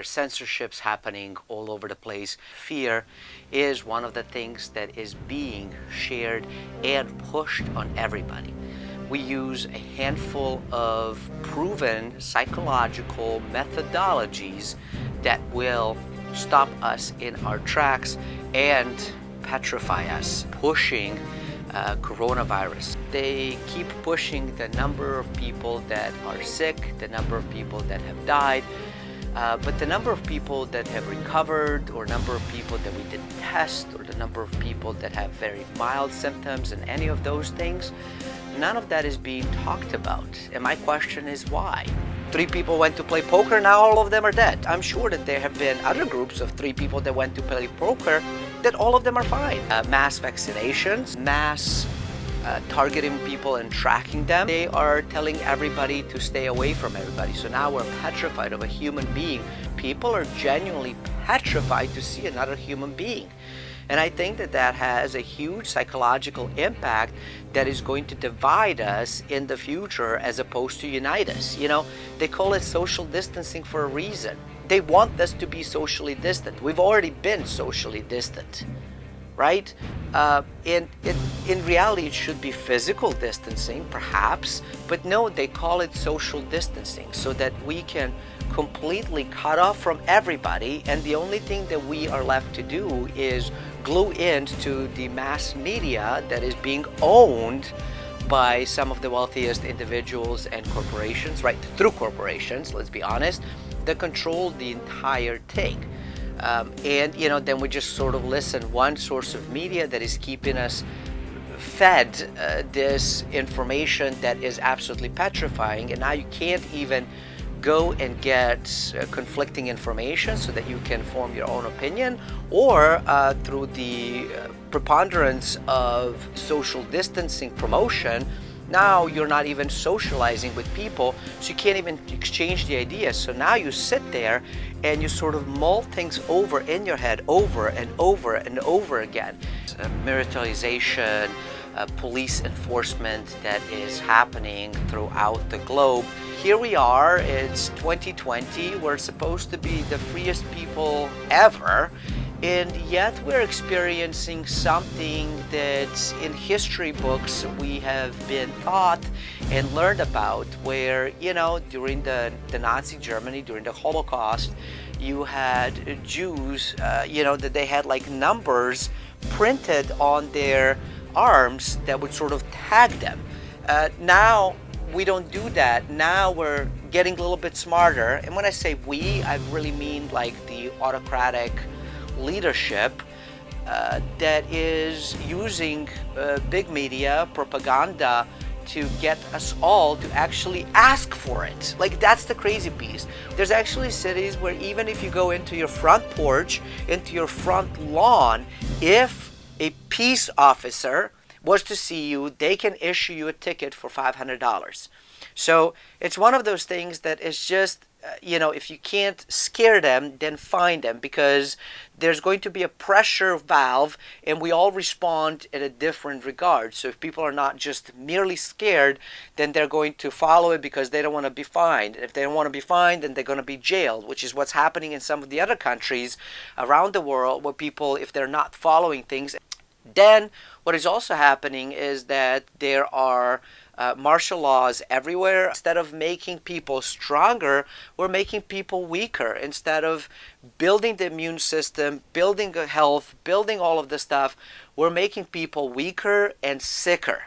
where censorship's happening all over the place. Fear is one of the things that is being shared and pushed on everybody. We use a handful of proven psychological methodologies that will stop us in our tracks and petrify us, pushing coronavirus. They keep pushing the number of people that are sick, the number of people that have died, but the number of people that have recovered, or number of people that we didn't test, or the number of people that have very mild symptoms, and any of those things, none of that is being talked about. And my question is why? 3 people went to play poker, now all of them are dead. I'm sure that there have been other groups of 3 people that went to play poker that all of them are fine. Mass vaccinations, mass targeting people and tracking them. They are telling everybody to stay away from everybody. So now we're petrified of a human being. People are genuinely petrified to see another human being. And I think that that has a huge psychological impact that is going to divide us in the future as opposed to unite us. You know, they call it social distancing for a reason. They want us to be socially distant. We've already been socially distant, right? In reality, it should be physical distancing, perhaps, but no, they call it social distancing so that we can completely cut off from everybody, and the only thing that we are left to do is glue into the mass media that is being owned by some of the wealthiest individuals and corporations, right, through corporations, let's be honest, that control the entire thing. And you know, then we just sort of listen one source of media that is keeping us fed this information that is absolutely petrifying, and now you can't even go and get conflicting information so that you can form your own opinion, or through the preponderance of social distancing promotion, now you're not even socializing with people, so you can't even exchange the ideas. So now you sit there and you sort of mull things over in your head over and over and over again. Militarization, police enforcement that is happening throughout the globe. Here we are, it's 2020, we're supposed to be the freest people ever, and yet we're experiencing something that in history books we have been taught and learned about, where, you know, during the Nazi Germany, during the Holocaust, you had Jews, you know, that they had like numbers printed on their arms that would sort of tag them. Now we don't do that. Now we're getting a little bit smarter, and when I say we, I really mean like the autocratic leadership that is using big media propaganda to get us all to actually ask for it. Like, that's the crazy piece. There's actually cities where even if you go into your front porch, into your front lawn, if a peace officer was to see you, they can issue you a ticket for $500. So it's one of those things that is just, you know, if you can't scare them, then find them, because there's going to be a pressure valve and we all respond in a different regard. So if people are not just merely scared, then they're going to follow it because they don't want to be fined. And if they don't want to be fined, then they're going to be jailed, which is what's happening in some of the other countries around the world, where people, if they're not following things, then what is also happening is that there are martial laws everywhere. Instead of making people stronger, we're making people weaker. Instead of building the immune system, building health, building all of this stuff, we're making people weaker and sicker.